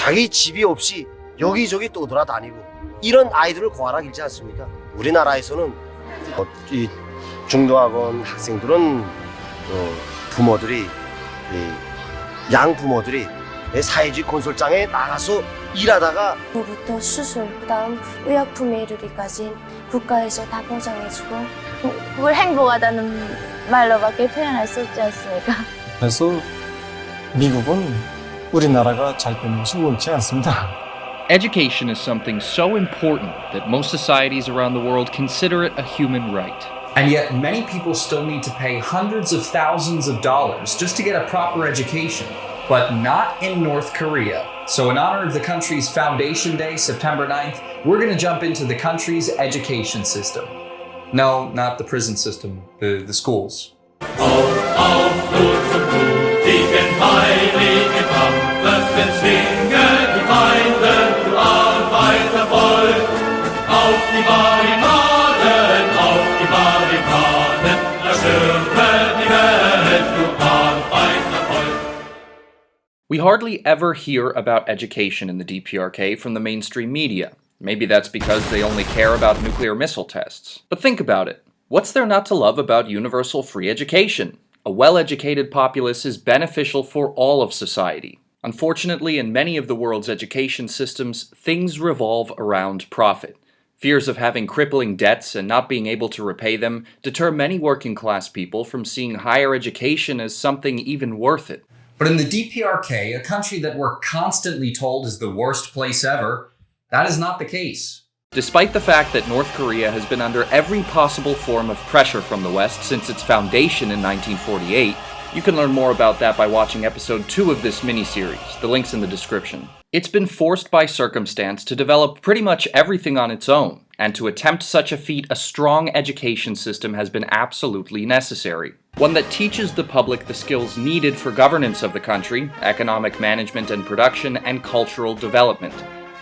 자기 집이 없이 여기저기 또 돌아다니고 이런 아이들을 고아라 길지 않습니까? 우리나라에서는 이 중등학원 학생들은 부모들이 양부모들이 사회주의 콘솔장에 나가서 일하다가 부터 수술, 그다음 의약품에 이르기까지 국가에서 다 보장해주고 그걸 행복하다는 말로밖에 표현할 수 없지 않습니까? 그래서 미국은 우리나라가 잘 되는 것이 옳지 않습니다. Education is something so important that most societies around the world consider it a human right. And yet many people still need to pay hundreds of thousands of dollars just to get a proper education, but not in North Korea. So in honor of the country's Foundation Day, September 9th, we're going to jump into the country's education system. No, not the prison system, the schools. Auf nur zum blutigen heiligen Kampf, bezwinge die Feinde zu Arbeitervolk. Auf die Barrikaden, erstürme die Welt zu Arbeitervolk. We hardly ever hear about education in the DPRK from the mainstream media. Maybe that's because they only care about nuclear missile tests. But think about it. What's there not to love about universal free education? A well-educated populace is beneficial for all of society. Unfortunately, in many of the world's education systems, things revolve around profit. Fears of having crippling debts and not being able to repay them deter many working-class people from seeing higher education as something even worth it. But in the DPRK, a country that we're constantly told is the worst place ever, that is not the case. Despite the fact that North Korea has been under every possible form of pressure from the West since its foundation in 1948, you can learn more about that by watching episode 2 of this miniseries. The link's in the description. It's been forced by circumstance to develop pretty much everything on its own, and to attempt such a feat, a strong education system has been absolutely necessary. One that teaches the public the skills needed for governance of the country, economic management and production, and cultural development.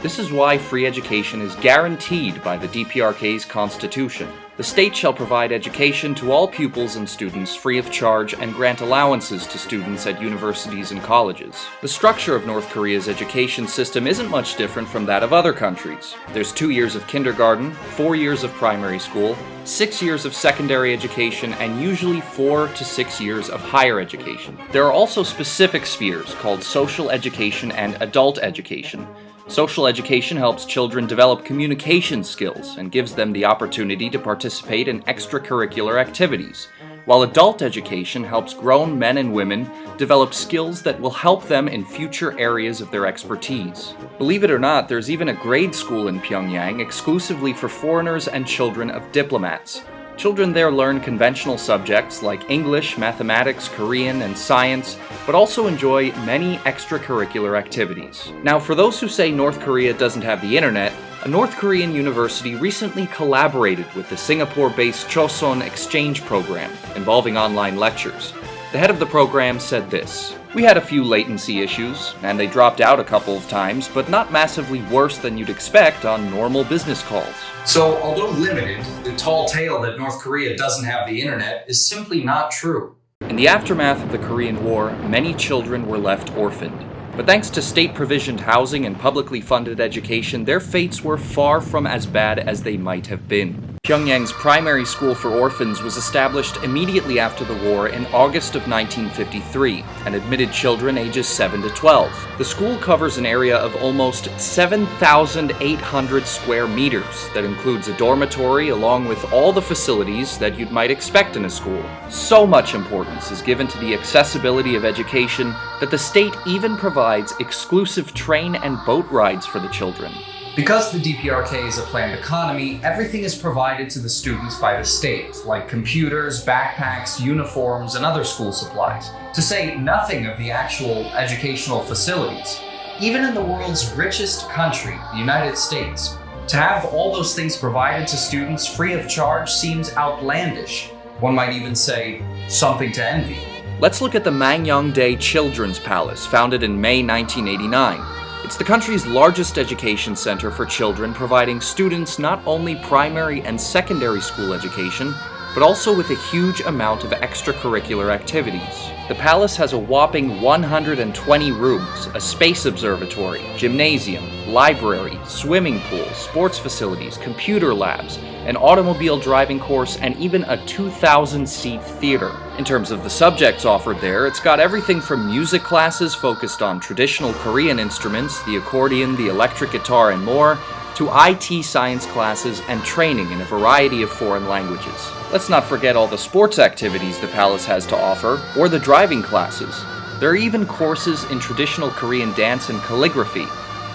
This is why free education is guaranteed by the DPRK's constitution. The state shall provide education to all pupils and students free of charge and grant allowances to students at universities and colleges. The structure of North Korea's education system isn't much different from that of other countries. There's 2 years of kindergarten, 4 years of primary school, 6 years of secondary education, and usually 4 to 6 years of higher education. There are also specific spheres called social education and adult education. Social education helps children develop communication skills and gives them the opportunity to participate in extracurricular activities, while adult education helps grown men and women develop skills that will help them in future areas of their expertise. Believe it or not, there's even a grade school in Pyongyang exclusively for foreigners and children of diplomats. Children there learn conventional subjects like English, mathematics, Korean, and science, but also enjoy many extracurricular activities. Now, for those who say North Korea doesn't have the internet, a North Korean university recently collaborated with the Singapore-based Chosun exchange program involving online lectures. The head of the program said this: "We had a few latency issues, and they dropped out a couple of times, but not massively worse than you'd expect on normal business calls." So, although limited, the tall tale that North Korea doesn't have the internet is simply not true. In the aftermath of the Korean War, many children were left orphaned. But thanks to state-provisioned housing and publicly funded education, their fates were far from as bad as they might have been. Pyongyang's primary school for orphans was established immediately after the war in August of 1953 and admitted children ages 7 to 12. The school covers an area of almost 7,800 square meters that includes a dormitory along with all the facilities that you might expect in a school. So much importance is given to the accessibility of education that the state even provides exclusive train and boat rides for the children. Because the DPRK is a planned economy, everything is provided to the students by the state, like computers, backpacks, uniforms, and other school supplies, to say nothing of the actual educational facilities. Even in the world's richest country, the United States, to have all those things provided to students free of charge seems outlandish. One might even say, something to envy. Let's look at the Mangyongdae Children's Palace, founded in May 1989. It's the country's largest education center for children, providing students not only primary and secondary school education, but also with a huge amount of extracurricular activities. The palace has a whopping 120 rooms, a space observatory, gymnasium, library, swimming pool, sports facilities, computer labs, an automobile driving course, and even a 2,000-seat theater. In terms of the subjects offered there, it's got everything from music classes focused on traditional Korean instruments, the accordion, the electric guitar, and more, to IT science classes and training in a variety of foreign languages. Let's not forget all the sports activities the palace has to offer, or the driving classes. There are even courses in traditional Korean dance and calligraphy.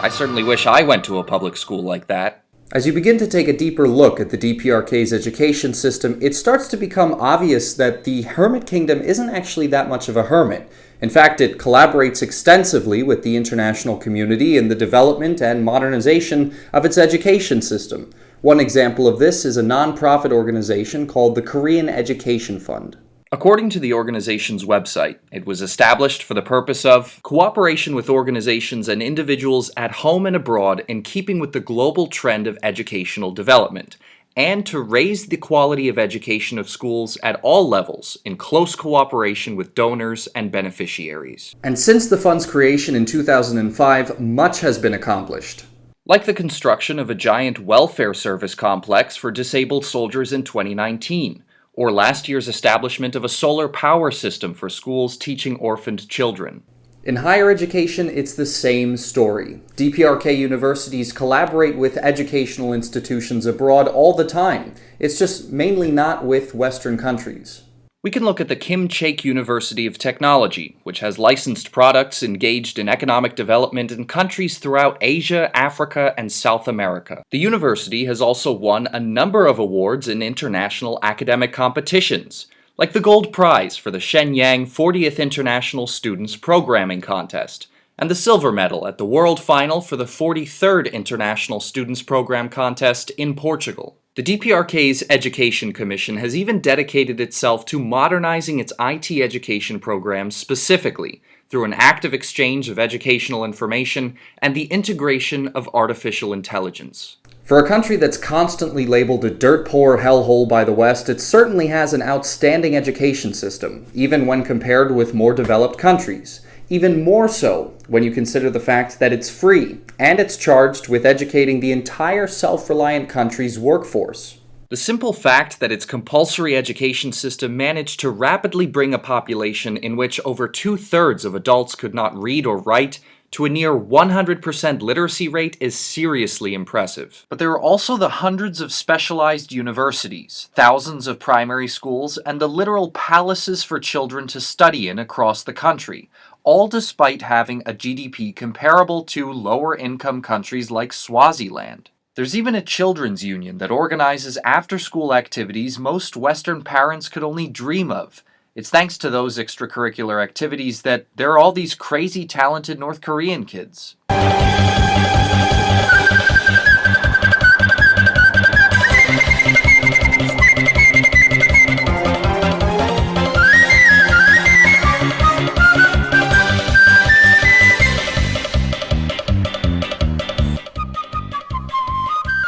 I certainly wish I went to a public school like that. As you begin to take a deeper look at the DPRK's education system, it starts to become obvious that the Hermit Kingdom isn't actually that much of a hermit. In fact, it collaborates extensively with the international community in the development and modernization of its education system. One example of this is a non-profit organization called the Korean Education Fund. According to the organization's website, it was established for the purpose of cooperation with organizations and individuals at home and abroad in keeping with the global trend of educational development, and to raise the quality of education of schools at all levels in close cooperation with donors and beneficiaries. And since the fund's creation in 2005, much has been accomplished. Like the construction of a giant welfare service complex for disabled soldiers in 2019, or last year's establishment of a solar power system for schools teaching orphaned children. In higher education, it's the same story. DPRK universities collaborate with educational institutions abroad all the time. It's just mainly not with Western countries. We can look at the Kim Chaek University of Technology, which has licensed products engaged in economic development in countries throughout Asia, Africa, and South America. The university has also won a number of awards in international academic competitions, like the Gold Prize for the Shenyang 40th International Students Programming Contest, and the Silver Medal at the World Final for the 43rd International Students Program Contest in Portugal. The DPRK's Education Commission has even dedicated itself to modernizing its IT education programs specifically through an active exchange of educational information and the integration of artificial intelligence. For a country that's constantly labeled a dirt-poor hellhole by the West, it certainly has an outstanding education system, even when compared with more developed countries. Even more so when you consider the fact that it's free, and it's charged with educating the entire self-reliant country's workforce. The simple fact that its compulsory education system managed to rapidly bring a population in which over 2/3 of adults could not read or write to a near 100% literacy rate is seriously impressive. But there are also the hundreds of specialized universities, thousands of primary schools, and the literal palaces for children to study in across the country, all despite having a GDP comparable to lower-income countries like Swaziland. There's even a children's union that organizes after-school activities most Western parents could only dream of. It's thanks to those extracurricular activities that there are all these crazy talented North Korean kids.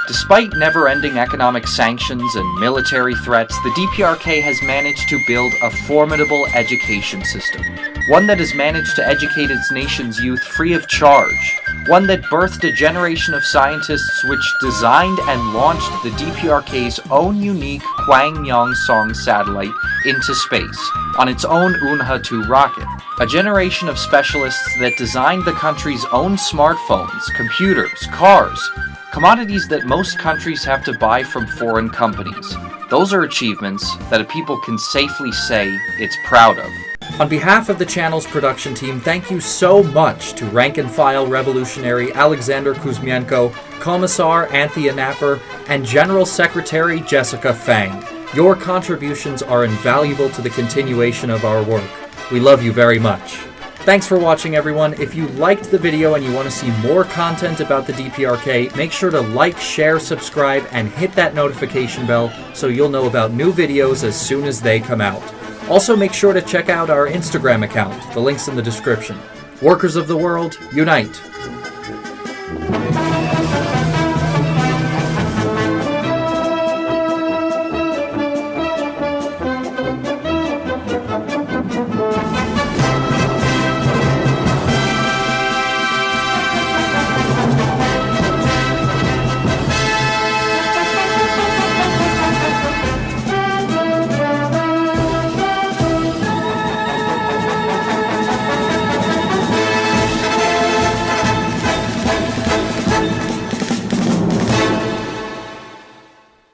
Despite never-ending economic sanctions and military threats, the DPRK has managed to build a formidable education system. One that has managed to educate its nation's youth free of charge. One that birthed a generation of scientists which designed and launched the DPRK's own unique Mangyongdae satellite into space on its own Unha-2 rocket. A generation of specialists that designed the country's own smartphones, computers, cars, commodities that most countries have to buy from foreign companies. Those are achievements that a people can safely say it's proud of. On behalf of the channel's production team, thank you so much to rank-and-file revolutionary Alexander Kuzmienko, Commissar Anthea Napper, and General Secretary Jessica Fang. Your contributions are invaluable to the continuation of our work. We love you very much. Thanks for watching, everyone. If you liked the video and you want to see more content about the DPRK, make sure to like, share, subscribe, and hit that notification bell so you'll know about new videos as soon as they come out. Also, make sure to check out our Instagram account. The link's in the description. Workers of the world, unite!